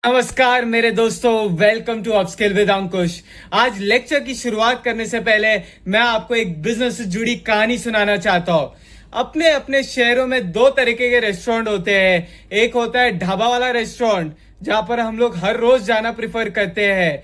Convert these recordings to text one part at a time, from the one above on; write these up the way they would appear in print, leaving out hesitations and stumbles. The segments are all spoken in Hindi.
नमस्कार मेरे दोस्तों, वेलकम टू अपस्किल विद अंकुश। आज लेक्चर की शुरुआत करने से पहले मैं आपको एक बिजनेस से जुड़ी कहानी सुनाना चाहता हूँ। अपने अपने शहरों में दो तरीके के रेस्टोरेंट होते हैं। एक होता है ढाबा वाला रेस्टोरेंट, जहां पर हम लोग हर रोज जाना प्रिफर करते हैं।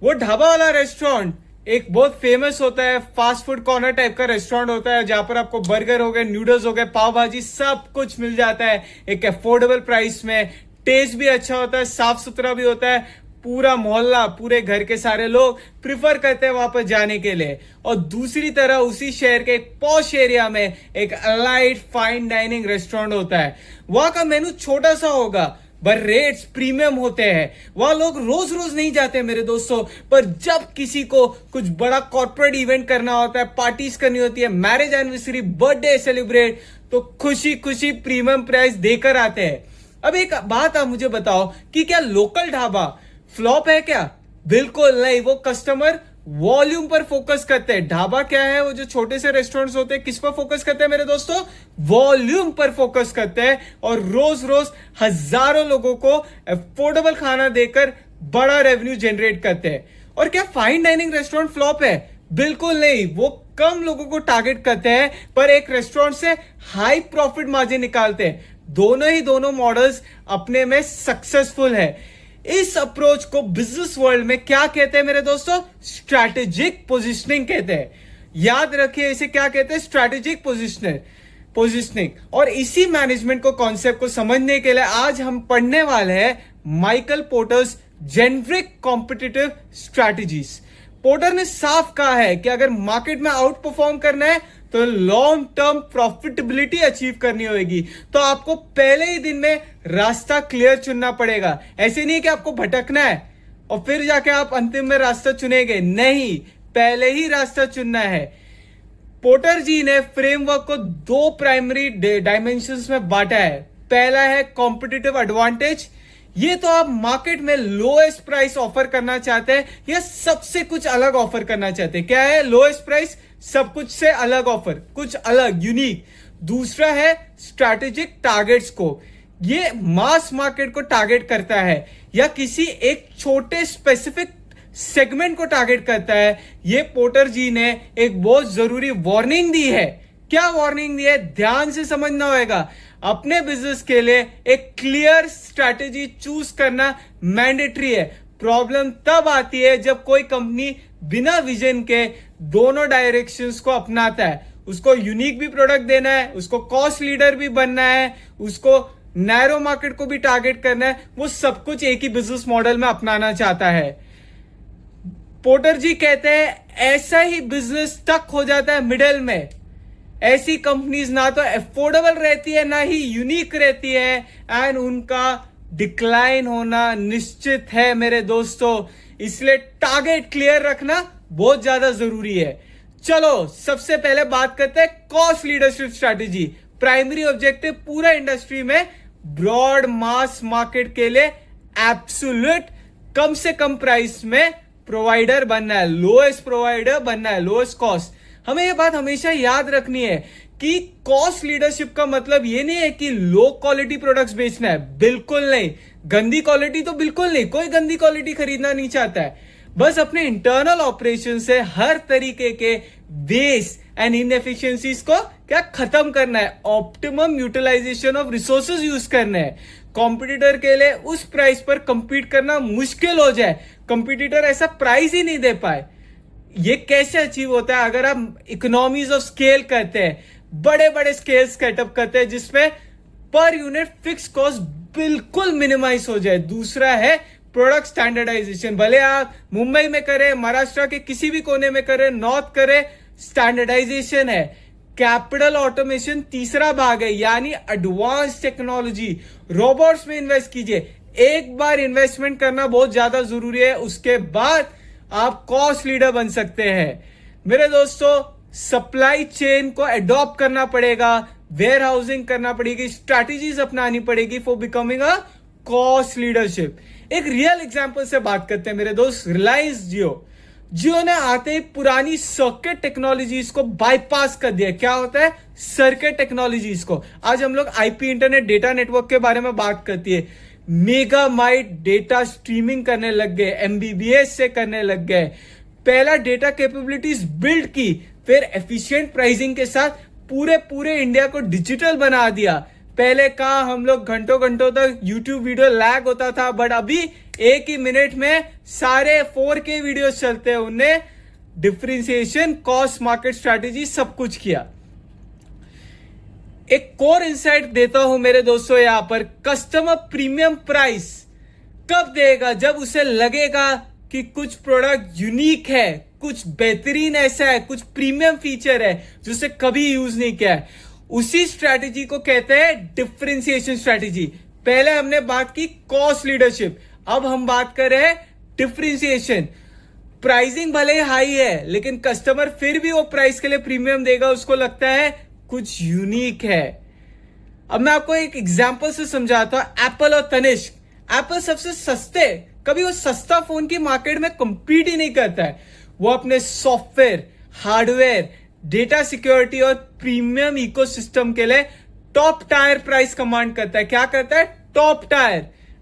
वो ढाबा वाला रेस्टोरेंट एक बहुत फेमस होता है, फास्ट फूड कॉर्नर टाइप का रेस्टोरेंट होता है, जहां पर आपको बर्गर हो गए, नूडल्स हो गए, पाव भाजी सब कुछ मिल जाता है एक अफोर्डेबल प्राइस में। टेस्ट भी अच्छा होता है, साफ सुथरा भी होता है। पूरा मोहल्ला, पूरे घर के सारे लोग प्रिफर करते हैं वहां पर जाने के लिए। और दूसरी तरह उसी शहर के एक पॉश एरिया में एक एलाइट फाइन डाइनिंग रेस्टोरेंट होता है। वहां का मेनू छोटा सा होगा पर रेट्स प्रीमियम होते हैं। वहां लोग रोज रोज नहीं जाते मेरे दोस्तों, पर जब किसी को कुछ बड़ा कॉर्पोरेट इवेंट करना होता है, पार्टीज करनी होती है, मैरिज एनिवर्सरी, बर्थडे सेलिब्रेट, तो खुशी खुशी प्रीमियम प्राइस देकर आते हैं। अब एक बात आप मुझे बताओ कि क्या लोकल ढाबा फ्लॉप है क्या? बिल्कुल नहीं। वो कस्टमर वॉल्यूम पर फोकस करते हैं। ढाबा क्या है, वो जो छोटे से रेस्टोरेंट्स होते हैं, किस पर फोकस करते हैं मेरे दोस्तों? वॉल्यूम पर फोकस करते हैं और रोज रोज हजारों लोगों को अफोर्डेबल खाना देकर बड़ा रेवेन्यू जनरेट करते हैं। और क्या फाइन डाइनिंग रेस्टोरेंट फ्लॉप है? बिल्कुल नहीं। वो कम लोगों को टारगेट करते हैं पर एक रेस्टोरेंट से हाई प्रॉफिट मार्जिन निकालते हैं। दोनों मॉडल्स अपने में सक्सेसफुल है। इस अप्रोच को बिजनेस वर्ल्ड में क्या कहते हैं मेरे दोस्तों? स्ट्रैटेजिक पोजिशनिंग कहते हैं। याद रखिए, इसे क्या कहते हैं? Strategic positioning. और इसी मैनेजमेंट को कॉन्सेप्ट को समझने के लिए आज हम पढ़ने वाले हैं Michael porters generic competitive strategies. Porter ने साफ कहा है कि अगर मार्केट में आउट परफॉर्म करना है तो लॉन्ग टर्म प्रॉफिटेबिलिटी अचीव करनी होगी, तो आपको पहले ही दिन में रास्ता क्लियर चुनना पड़ेगा। ऐसे नहीं कि आपको भटकना है और फिर जाके आप अंतिम में रास्ता चुनेंगे, नहीं, पहले ही रास्ता चुनना है। पोर्टर जी ने फ्रेमवर्क को दो प्राइमरी डायमेंशंस में बांटा है। पहला है कॉम्पिटिटिव एडवांटेज। ये तो आप मार्केट में लोएस्ट प्राइस ऑफर करना चाहते हैं या सबसे कुछ अलग ऑफर करना चाहते हैं। क्या है? लोएस्ट प्राइस, सब कुछ से अलग ऑफर, कुछ अलग, यूनिक। दूसरा है स्ट्रैटेजिक टारगेट्स को। ये मास मार्केट को टारगेट करता है या किसी एक छोटे स्पेसिफिक सेगमेंट को टारगेट करता है। ये पोर्टर जी ने एक बहुत जरूरी वार्निंग दी है। क्या वार्निंग दी है? ध्यान से समझना होगा। अपने बिजनेस के लिए एक क्लियर स्ट्रैटेजी चूज करना मैंडेटरी है। प्रॉब्लम तब आती है जब कोई कंपनी बिना विजन के दोनों डायरेक्शंस को अपनाता है। उसको यूनिक भी प्रोडक्ट देना है, उसको कॉस्ट लीडर भी बनना है, उसको नैरो मार्केट को भी टारगेट करना है। वो सब कुछ एक ही बिजनेस मॉडल में अपनाना चाहता है। पोर्टर जी कहते हैं ऐसा ही बिजनेस स्टक हो जाता है मिडिल में। ऐसी कंपनीज ना तो अफोर्डेबल रहती है ना ही यूनिक रहती है, एंड उनका डिक्लाइन होना निश्चित है मेरे दोस्तों। इसलिए टारगेट क्लियर रखना बहुत ज्यादा जरूरी है। चलो सबसे पहले बात करते हैं cost leadership strategy. Primary objective पूरा इंडस्ट्री में ब्रॉड मास मार्केट के लिए एब्सोल्यूट कम से कम प्राइस में प्रोवाइडर बनना है, लोएस्ट प्रोवाइडर बनना है, लोएस्ट कॉस्ट। हमें यह बात हमेशा याद रखनी है कि कॉस्ट लीडरशिप का मतलब यह नहीं है कि लो क्वालिटी प्रोडक्ट्स बेचना है, बिल्कुल नहीं। गंदी क्वालिटी तो बिल्कुल नहीं, कोई गंदी क्वालिटी खरीदना नहीं चाहता है। बस अपने इंटरनल ऑपरेशन से हर तरीके के वेस्ट एंड इनएफिशिएंसीज को क्या खत्म करना है, optimum utilisation of resources use करना है। कॉम्पिटिटर के लिए उस प्राइस पर कंपीट करना मुश्किल हो जाए, कंपटीटर ऐसा प्राइस ही नहीं दे पाए। ये कैसे अचीव होता है? अगर आप इकोनॉमीज ऑफ स्केल करते हैं, बड़े बड़े स्केल सेटअप करते हैं जिसमें पर यूनिट फिक्स कॉस्ट बिल्कुल मिनिमाइज हो जाए। दूसरा है प्रोडक्ट स्टैंडर्डाइजेशन। भले आप मुंबई में करें, महाराष्ट्र के किसी भी कोने में करें, नॉर्थ करें, स्टैंडर्डाइजेशन है। कैपिटल ऑटोमेशन तीसरा भाग है, यानी एडवांस टेक्नोलॉजी, रोबोट्स में इन्वेस्ट कीजिए। एक बार इन्वेस्टमेंट करना बहुत ज्यादा जरूरी है, उसके बाद आप कॉस्ट लीडर बन सकते हैं। मेरे दोस्तों, सप्लाई चेन को एडॉप्ट करना पड़ेगा, वेयर हाउसिंग करना पड़ेगी, स्ट्रैटेजीज अपनानी पड़ेगी for becoming a cost leadership. एक रियल एग्जांपल से बात करते हैं मेरे दोस्त। रिलायंस जियो ने आते ही पुरानी सर्किट टेक्नोलॉजीज को बाईपास कर दिया। क्या होता है? सर्किट टेक्नोलॉजीज को। आज हम लोग आईपी इंटरनेट डेटा नेटवर्क के बारे में बात करती है। मेगाबाइट डेटा स्ट्रीमिंग करने लग गए, एमबीबीएस से करने लग गए, पहला डेटा कैपेबिलिटीज बिल्ड की, फिर एफिशिएंट प्राइसिंग के साथ पूरे पूरे इंडिया को डिजिटल बना दिया। पहले कहा हम लोग घंटों घंटों तक यूट्यूब वीडियो लैग होता था, बट अभी एक ही मिनट में सारे 4K वीडियोस चलते हैं। उन्हें डिफरेंशिएशन, कॉस्ट, मार्केट स्ट्रैटेजी सब कुछ किया। एक कोर इंसाइट देता हूं मेरे दोस्तों, यहां पर कस्टमर प्रीमियम प्राइस कब देगा? जब उसे लगेगा कि कुछ प्रोडक्ट यूनिक है, कुछ बेहतरीन ऐसा है, कुछ प्रीमियम फीचर है जो उसे कभी यूज नहीं किया है। उसी स्ट्रैटेजी को कहते हैं डिफरेंशिएशन स्ट्रैटेजी। पहले हमने बात की कॉस्ट लीडरशिप, अब हम बात कर रहे हैं डिफरेंशिएशन। प्राइसिंग भले ही हाई है, लेकिन कस्टमर फिर भी वो प्राइस के लिए प्रीमियम देगा, उसको लगता है कुछ यूनिक है। अब मैं आपको एक एग्जांपल से समझाता हूं, एप्पल और तनिष्क। एप्पल सबसे सस्ते, कभी वो सस्ता फोन की मार्केट में कंपीट ही नहीं करता है। वो अपने सॉफ्टवेयर, हार्डवेयर, डेटा सिक्योरिटी और प्रीमियम इकोसिस्टम के लिए टॉप टायर प्राइस कमांड करता है। क्या करता है? Top tier.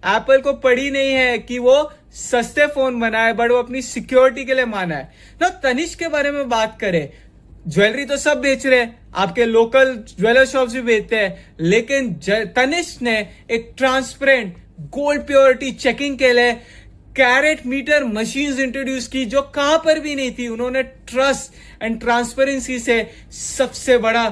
एप्पल को पड़ी नहीं है कि वो सस्ते फोन बनाए, बट वो अपनी सिक्योरिटी के लिए माना है ना। तनिष्क के बारे में बात करें, ज्वेलरी तो सब बेच रहे हैं, आपके लोकल ज्वेलर शॉप्स भी बेचते हैं, लेकिन तनिष्क ने एक ट्रांसपेरेंट गोल्ड प्योरिटी चेकिंग के लिए कैरेट मीटर मशीन्स इंट्रोड्यूस की, जो कहां पर भी नहीं थी। उन्होंने ट्रस्ट एंड ट्रांसपेरेंसी से सबसे बड़ा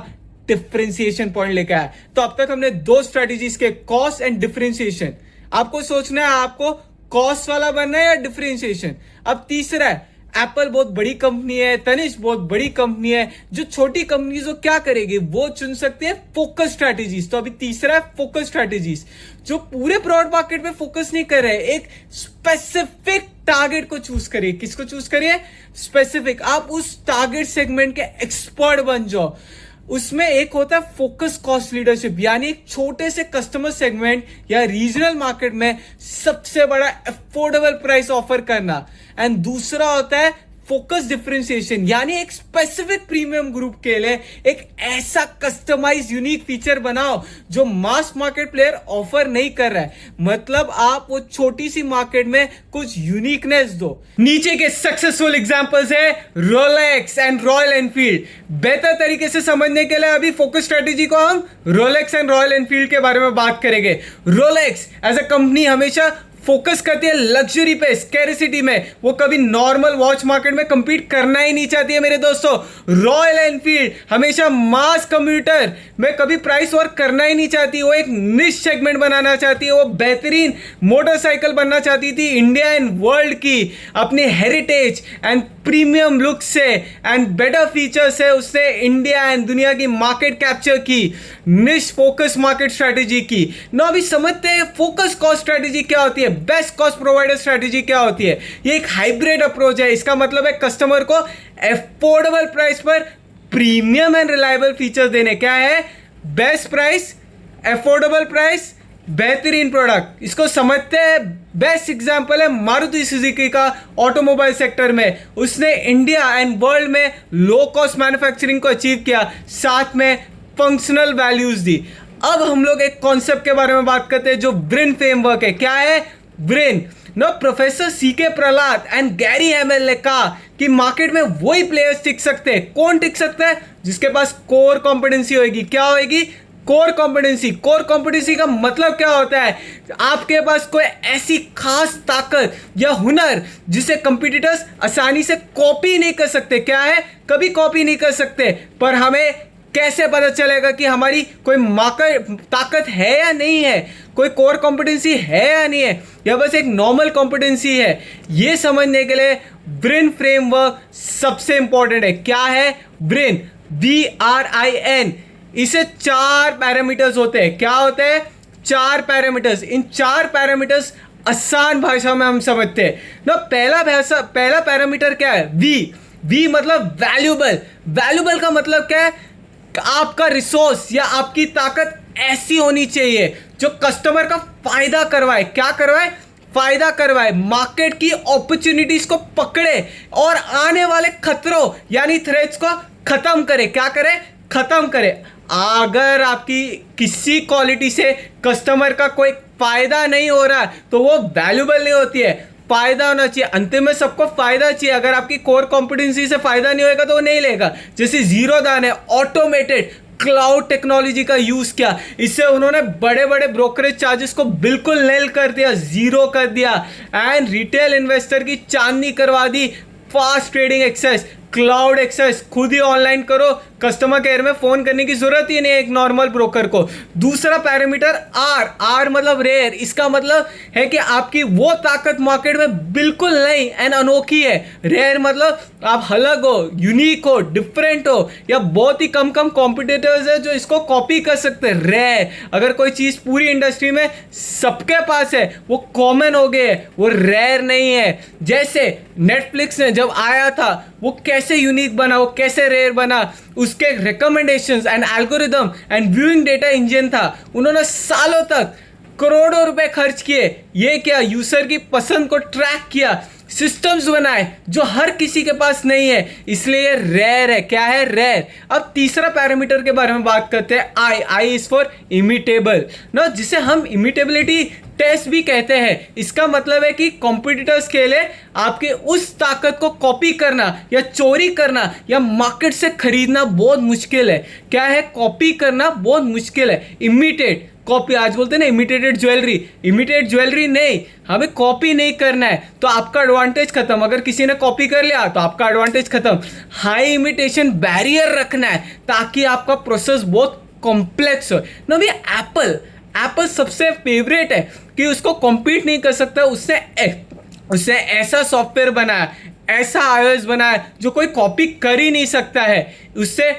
डिफरेंशिएशन पॉइंट लेकर आया। तो अब तक हमने दो स्ट्रेटेजीज के, कॉस्ट एंड डिफरेंशिएशन। आपको सोचना है आपको कॉस्ट वाला बनना है या डिफरेंशिएशन। अब तीसरा है, एप्पल बहुत बड़ी कंपनी है, तनिष्क बहुत बड़ी कंपनी है। जो छोटी कंपनीज वो क्या करेगी? वो चुन सकते हैं फोकस स्ट्रैटेजीज। तो अभी तीसरा है फोकस स्ट्रैटेजीज, जो पूरे ब्रॉड मार्केट में फोकस नहीं कर रहे, एक स्पेसिफिक टारगेट को चूज करिए। किसको चूज करिए? स्पेसिफिक। आप उस टारगेट सेगमेंट के एक्सपर्ट बन जाओ। उसमें एक होता है फोकस कॉस्ट लीडरशिप, यानी एक छोटे से कस्टमर सेगमेंट या रीजनल मार्केट में सबसे बड़ा अफोर्डेबल प्राइस ऑफर करना। एंड दूसरा होता है फोकस डिफरेंशिएशन, यानी एक स्पेसिफिक प्रीमियम ग्रुप के लिए एक ऐसा कस्टमाइज यूनिक फीचर बनाओ जो मास मार्केट प्लेयर ऑफर नहीं कर रहा है। मतलब आप वो छोटी सी मार्केट में कुछ यूनिकनेस दो। नीचे के सक्सेसफुल एग्जांपल्स है रोलेक्स एंड रॉयल एनफील्ड। बेहतर तरीके से समझने के लिए अभी फोकस स्ट्रेटेजी को हम रोलेक्स एंड रॉयल एनफील्ड के बारे में बात करेंगे। रोलेक्स एज अ कंपनी हमेशा फोकस करती है लग्जरी पे, स्कैरिसिटी में। वो कभी नॉर्मल वॉच मार्केट में compete करना ही नहीं चाहती है मेरे दोस्तों। रॉयल एनफील्ड हमेशा मास कम्यूटर में कभी प्राइस वॉर करना ही नहीं चाहती। वो एक निश सेगमेंट बनाना चाहती है। वो बेहतरीन मोटरसाइकिल बनना चाहती थी इंडिया एंड वर्ल्ड की। अपने हेरिटेज एंड प्रीमियम लुक से एंड बेटर फीचर से उसने इंडिया एंड दुनिया की मार्केट कैप्चर की, निश फोकस मार्केट स्ट्रेटेजी की। नो अभी समझते हैं फोकस कॉस्ट स्ट्रेटेजी क्या होती है, बेस्ट कॉस्ट प्रोवाइडर स्ट्रेटेजी क्या होती है। ये एक हाइब्रिड अप्रोच है। इसका मतलब है कस्टमर को अफोर्डेबल प्राइस पर प्रीमियम एंड रिलायबल फीचर्स देने। क्या है? बेस्ट प्राइस, अफोर्डेबल प्राइस, बेहतरीन प्रोडक्ट। इसको समझते हैं। बेस्ट एग्जांपल है मारुति सुजुकी का ऑटोमोबाइल सेक्टर में। उसने इंडिया एंड वर्ल्ड में लो कॉस्ट मैन्युफैक्चरिंग को अचीव किया, साथ में फंक्शनल वैल्यूज दी। अब हम लोग एक कॉन्सेप्ट के बारे में बात करते हैं जो ब्रिन फ्रेमवर्क है। क्या है VRIN? No professor CK Prahalad and Gary Hamel ने कहा कि मार्केट में वही प्लेयर्स टिक सकते हैं। कौन टिक सकता है? जिसके पास कोर कॉम्पिटेंसी होगी। क्या होगी? Core competency. कोर कॉम्पिटेंसी का मतलब क्या होता है? आपके पास कोई ऐसी खास ताकत या हुनर जिसे कंपटीटर्स आसानी से कॉपी नहीं कर सकते। क्या है? कभी कॉपी नहीं कर सकते। पर हमें कैसे पता चलेगा कि हमारी कोई मार्केट ताकत है या नहीं है, कोई कोर कॉम्पिटेंसी है या नहीं है, या बस एक नॉर्मल कॉम्पिटेंसी है? ये समझने के लिए ब्रिन फ्रेमवर्क सबसे इंपॉर्टेंट है। क्या है ब्रिन? BRIN। इसे 4 पैरामीटर्स होते हैं। क्या होते हैं? 4 पैरामीटर्स। इन 4 पैरामीटर्स आसान भाषा में हम समझते हैं ना। पहला पैरामीटर क्या है? V मतलब वैल्यूबल। वैल्यूबल का मतलब क्या है? आपका रिसोर्स या आपकी ताकत ऐसी होनी चाहिए जो कस्टमर का फायदा करवाए। क्या करवाए? फायदा करवाए, मार्केट की अपॉर्चुनिटीज को पकड़े और आने वाले खतरों यानी थ्रेट्स को खत्म करे। क्या करे? खत्म करे। अगर आपकी किसी क्वालिटी से कस्टमर का कोई फायदा नहीं हो रहा तो वो वैल्यूबल नहीं होती है। फायदा होना चाहिए, अंतिम में सबको फायदा चाहिए। अगर आपकी कोर कॉम्पिटेंसी से फायदा नहीं होगा तो वो नहीं लेगा। जैसे जीरो दान है, ऑटोमेटेड क्लाउड टेक्नोलॉजी का यूज किया, इससे उन्होंने बड़े बड़े ब्रोकरेज चार्जेस को बिल्कुल नेल कर दिया, जीरो कर दिया, एंड रिटेल इन्वेस्टर की चांदनी करवा दी। Fast trading access, cloud access खुद ही ऑनलाइन करो, कस्टमर केयर में फोन करने की जरूरत ही नहीं है एक नॉर्मल ब्रोकर को। दूसरा पैरामीटर आर मतलब रेयर। इसका मतलब है कि आपकी वो ताकत मार्केट में बिल्कुल नहीं एंड अनोखी है। रेयर मतलब आप अलग हो, यूनिक हो, डिफरेंट हो, या बहुत ही कम कॉम्पिटिटर्स है जो इसको कॉपी कर सकते हैं। रेयर, अगर कोई चीज पूरी इंडस्ट्री में सबके पास है वो कॉमन हो गए, वो रेयर नहीं है। जैसे नेटफ्लिक्स ने जब आया था वो कैसे यूनिक बना, वो कैसे रेयर बना, उसके recommendations and algorithm and viewing data engine था। उन्होंने सालों तक करोड़ों रुपए खर्च किए, ये क्या यूजर की पसंद को ट्रैक किया, सिस्टम्स बनाए जो हर किसी के पास नहीं है, इसलिए ये रेयर है। क्या है? रेयर। अब तीसरा पैरामीटर के बारे में बात करते हैं, आई इज फॉर इमिटेबल ना, जिसे हम इमिटेबिलिटी टेस्ट भी कहते हैं। इसका मतलब है कि कॉम्पिटिटर्स के लिए आपके उस ताकत को कॉपी करना या चोरी करना या मार्केट से खरीदना बहुत मुश्किल है। क्या है? कॉपी करना बहुत मुश्किल है। इमिटेट, कॉपी, आज बोलते हैं ना इमिटेटेड ज्वेलरी, इमिटेट ज्वेलरी नहीं, हमें कॉपी नहीं करना है तो आपका एडवांटेज खत्म। अगर किसी ने कॉपी कर लिया तो आपका एडवांटेज खत्म। हाई इमिटेशन बैरियर रखना है ताकि आपका प्रोसेस बहुत कॉम्प्लेक्स हो ना। भी एप्पल सबसे फेवरेट है कि उसको कॉम्पीट नहीं कर सकता, उसने ऐसा सॉफ्टवेयर बनाया, ऐसा iOS बनाया जो कोई कॉपी कर ही नहीं सकता है। उससे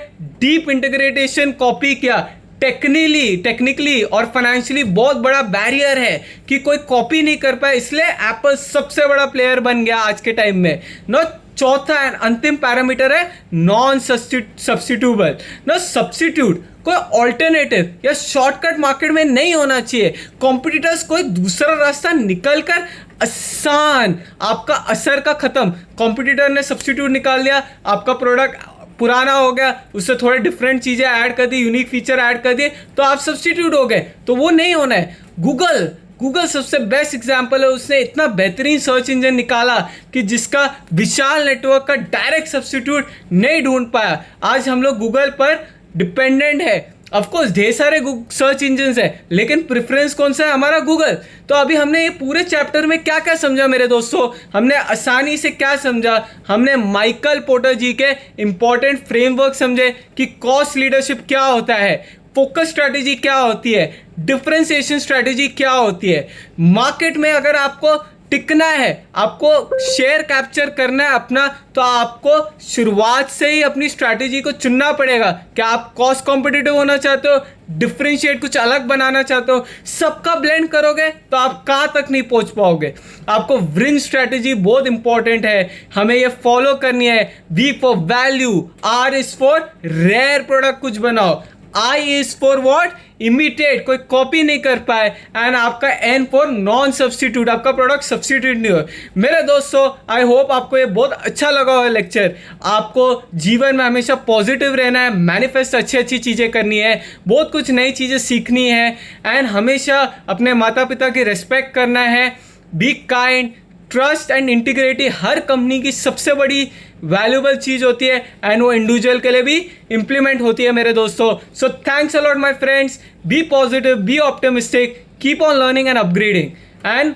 डीप इंटीग्रेटेशन कॉपी किया, टेक्निकली और फाइनेंशियली बहुत बड़ा बैरियर है कि कोई कॉपी नहीं कर पाए, इसलिए एप्पल सबसे बड़ा प्लेयर बन गया आज के टाइम में ना। चौथा एंड अंतिम पैरामीटर है नॉन सब्स्टिट्यूबल ना। सब्स्टिट्यूट, कोई ऑल्टरनेटिव या शॉर्टकट मार्केट में नहीं होना चाहिए। कॉम्पिटिटर्स कोई दूसरा रास्ता निकल कर आसान, आपका असर का खत्म। कॉम्पिटिटर ने सब्स्टिट्यूट निकाल दिया, आपका प्रोडक्ट पुराना हो गया, उससे थोड़े डिफरेंट चीजें ऐड कर दी, यूनिक फीचर ऐड कर दिए तो आप सब्स्टिट्यूट हो गए, तो वो नहीं होना है। गूगल सबसे बेस्ट एग्जाम्पल है। उसने इतना बेहतरीन सर्च इंजन निकाला कि जिसका विशाल नेटवर्क का डायरेक्ट सब्स्टिट्यूट नहीं ढूंढ पाया। आज हम लोग गूगल पर डिपेंडेंट है। ऑफकोर्स ढेर सारे सर्च इंजन है, लेकिन प्रेफरेंस कौन सा है? हमारा गूगल। तो अभी हमने ये पूरे चैप्टर में क्या क्या समझा मेरे दोस्तों? हमने आसानी से क्या समझा? हमने माइकल पोर्टर जी के इंपॉर्टेंट फ्रेमवर्क समझे कि कॉस्ट लीडरशिप क्या होता है, फोकस स्ट्रैटेजी क्या होती है, डिफरेंशिएशन स्ट्रैटेजी क्या होती है। मार्केट में अगर आपको टिकना है, आपको शेयर कैप्चर करना है अपना, तो आपको शुरुआत से ही अपनी स्ट्रैटेजी को चुनना पड़ेगा। क्या आप कॉस्ट कॉम्पिटिटिव होना चाहते हो, डिफरेंशिएट कुछ अलग बनाना चाहते हो, सबका ब्लेंड करोगे तो आप कहाँ तक नहीं पहुंच पाओगे। आपको विन स्ट्रैटेजी बहुत इंपॉर्टेंट है, हमें ये फॉलो करनी है। V for value, R is for rare product कुछ बनाओ, I is for what? Imitate, कोई कॉपी नहीं कर पाए, एंड आपका एन फॉर नॉन सब्स्टिट्यूट, आपका प्रोडक्ट सब्स्टिट्यूट नहीं हो। मेरे दोस्तों, आई होप आपको ये बहुत अच्छा लगा हो लेक्चर। आपको जीवन में हमेशा पॉजिटिव रहना है, मैनिफेस्ट अच्छी चीज़ें करनी है, बहुत कुछ नई चीज़ें सीखनी है, एंड हमेशा अपने माता पिता की रिस्पेक्ट करना है। Be kind, trust and integrity her company की सबसे बड़ी वैल्यूबल चीज़ होती है, एंड वो इंडिविजुअल के लिए भी इम्प्लीमेंट होती है मेरे दोस्तों। So thanks a lot my friends, be positive, be optimistic, keep on learning and upgrading, and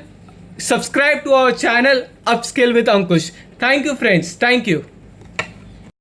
subscribe to our channel upskill with Ankush. Thank you friends, thank you.